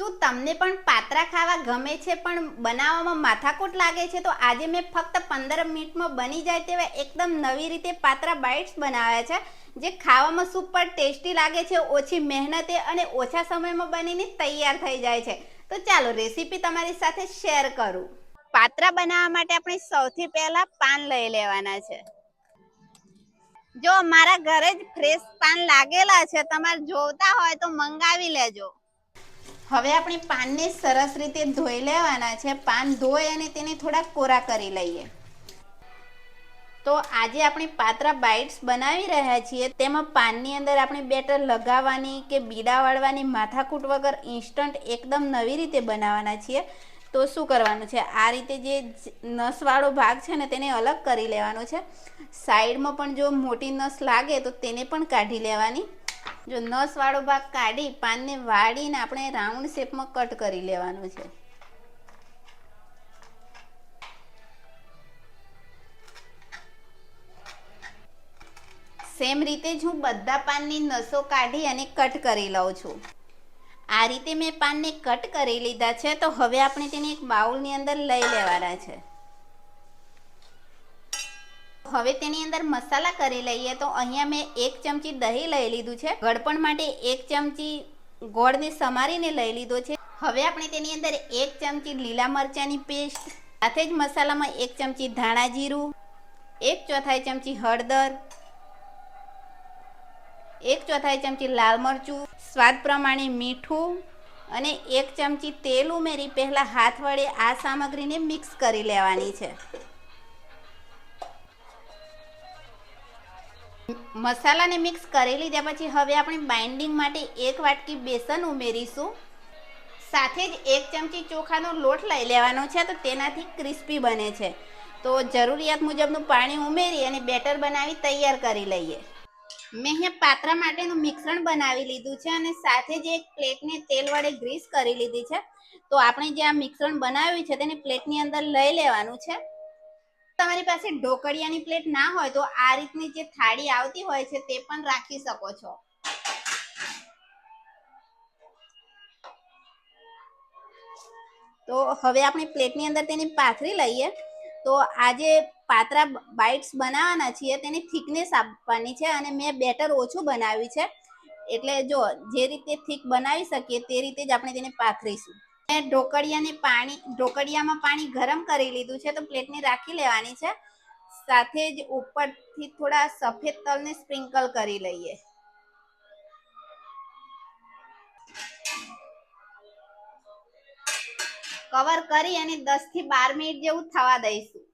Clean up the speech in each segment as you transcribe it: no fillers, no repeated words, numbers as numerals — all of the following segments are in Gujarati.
શું તમને પણ પાત્રા ખાવા ગમે છે પણ બનાવવામાં માથાકૂટ લાગે છે? તો આજે મેં ફક્ત 15 મિનિટમાં બની જાય તેવા એકદમ નવી રીતે પાત્રા બાઇટ્સ બનાવ્યા છે, જે ખાવામાં સુપર ટેસ્ટી લાગે છે, ઓછી મહેનતે અને ઓછા સમયમાં બનીને તૈયાર થઈ જાય છે. તો ચાલો રેસીપી તમારી સાથે શેર કરું. પાત્રા બનાવવા માટે આપણે સૌથી પહેલા પાન લઈ લેવાના છે. જો મારા ઘરે જ ફ્રેશ પાન લાગેલા છે, તમારે જોઈતા હોય તો મંગાવી લેજો. હવે આપણે પાનને સરસ રીતે ધોઈ લેવાના છે. પાન ધોઈ અને તેને થોડા કોરા કરી લઈએ. તો આજે આપણે પાત્રા બાઇટ્સ બનાવી રહ્યા છીએ. તેમાં પાનની અંદર આપણે બેટર લગાવવાની કે બીડા વાળવાની માથાકૂટ વગર ઇન્સ્ટન્ટ એકદમ નવી રીતે બનાવવાના છીએ. તો શું કરવાનું છે, આ રીતે જે નસવાળો ભાગ છે ને તેને અલગ કરી લેવાનો છે. સાઈડમાં પણ જો મોટી નસ લાગે તો તેને પણ કાઢી લેવાની. જો નસવાળો ભાગ કાઢી પાનને વાળીને આપણે રાઉન્ડ શેપમાં કટ કરી લેવાનું છે. સેમ રીતે જ હું બધા પાનની નસો કાઢી અને કટ કરી લઉં છું. આ રીતે મેં પાનને કટ કરી લીધા છે. તો હવે આપણે તેને એક બાઉલની અંદર લઈ લેવાના છે. હવે તેની અંદર મસાલા કરી લઈએ. તો અહીંયા મેં 1 ચમચી દહીં લઈ લીધું છે. ગળપણ માટે 1 ચમચી ગોળને સમારીને લઈ લીધો છે. હવે આપણે તેની અંદર 1 ચમચી લીલા મરચાંની પેસ્ટ, સાથે જ મસાલામાં 1 ચમચી ધાણા જીરું, 1/4 ચમચી હળદર, 1/4 ચમચી લાલ મરચું, સ્વાદ પ્રમાણે મીઠું અને 1 ચમચી તેલ ઉમેરી પહેલાં હાથ વડે આ સામગ્રીને મિક્સ કરી લેવાની છે. મસાલાને મિક્સ કરી લીધા પછી હવે આપણે બાઇન્ડિંગ માટે 1 વાટકી બેસન ઉમેરીશું. સાથે જ 1 ચમચી ચોખાનો લોટ લઈ લેવાનો છે. તો તેનાથી ક્રિસ્પી બને છે. તો જરૂરિયાત મુજબનું પાણી ઉમેરી અને બેટર બનાવી તૈયાર કરી લઈએ. મેં અહીંયા પાત્રા માટેનું મિશ્રણ બનાવી લીધું છે અને સાથે જ એક પ્લેટને તેલ વડે ગ્રીસ કરી લીધી છે. તો આપણે જે આ મિશ્રણ બનાવ્યું છે તેને પ્લેટની અંદર લઈ લેવાનું છે. તમારી પાસે ઢોકળિયાની પ્લેટ ના હોય તો આ રીતની જે થાળી આવતી હોય છે તે પણ રાખી શકો છો. તો હવે આપણે પ્લેટની અંદર તેની પાથરી લઈએ. તો આજે પાત્રા બાઇટ્સ બનાવવાના છીએ તેની થિકનેસ આપવાની છે અને મેં બેટર ઓછું બનાવ્યું છે. એટલે જો જે રીતે થીક બનાવી શકીએ તે રીતે જ આપણે તેને પાથરીશું. મેં ઢોકળિયામાં પાણી ગરમ કરી લીધું છે. તો પ્લેટને રાખી લેવાની છે. સાથે જ ઉપરથી થોડા સફેદ તલને સ્પ્રિંકલ કરી લઈએ. કવર કરી અને 10 થી 12 મિનિટ જેવું થવા દઈશું.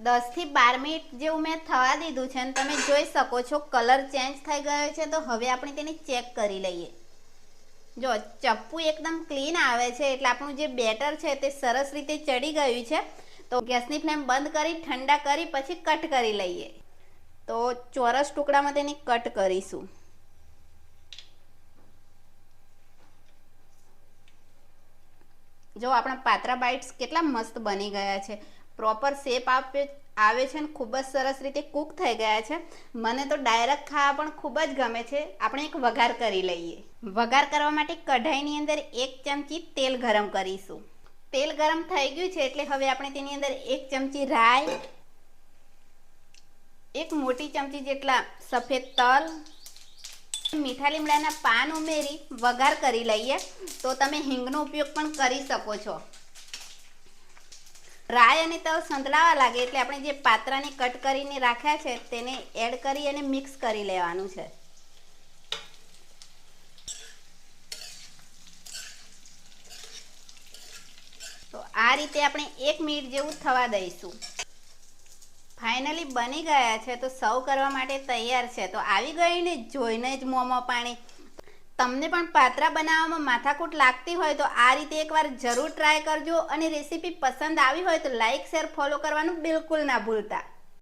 10 થી 12 મિનિટ જેવું મેં થવા દીધું છે અને તમે જોઈ શકો છો કલર ચેન્જ થઈ ગયો છે. તો હવે આપણે તેને ચેક કરી લઈએ. જો ચપ્પુ એકદમ ક્લીન આવે છે એટલે આપણું જે બેટર છે તે સરસ રીતે ચડી ગયું છે. તો ગેસની ફ્લેમ બંધ કરી ઠંડા કરી પછી કટ કરી લઈએ. તો ચોરસ ટુકડામાં તેને કટ કરીશું. જો આપણા પાત્રા બાઇટ્સ કેટલા મસ્ત બની ગયા છે. પ્રોપર શેપ આવે છે અને ખૂબ જ સરસ રીતે કૂક થઈ ગયા છે. મને તો ડાયરેક્ટ ખાવા પણ ખૂબ જ ગમે છે. આપણે એક વઘાર કરી લઈએ. વઘાર કરવા માટે કઢાઈની અંદર 1 ચમચી તેલ ગરમ કરીશું. તેલ ગરમ થઈ ગયું છે એટલે હવે આપણે તેની અંદર 1 ચમચી રાઈ, 1 મોટી ચમચી જેટલા સફેદ તલ, મીઠા લીમડાના પાન ઉમેરી વઘાર કરી લઈએ. તો તમે હિંગનો ઉપયોગ પણ કરી શકો છો. રાઈ અને તલ સંતળાવા લાગે એટલે આપણે જે પાત્રાને કટ કરીને રાખ્યા છે તેને એડ કરી અને મિક્સ કરી લેવાનું છે. તો આ રીતે આપણે 1 મિનિટ જેવું થવા દઈશું. ફાઇનલી બની ગયા છે. તો સર્વ કરવા માટે તૈયાર છે. તો આવી ગઈ ને જોઈને જ મોંમાં પાણી. તમને પણ પાત્રા બનાવવામાં માથાકૂટ લાગતી હોય તો આ રીતે એકવાર જરૂર ટ્રાય કરજો. અને રેસીપી પસંદ આવી હોય તો લાઈક, શેર, ફોલો કરવાનું બિલકુલ ના ભૂલતા.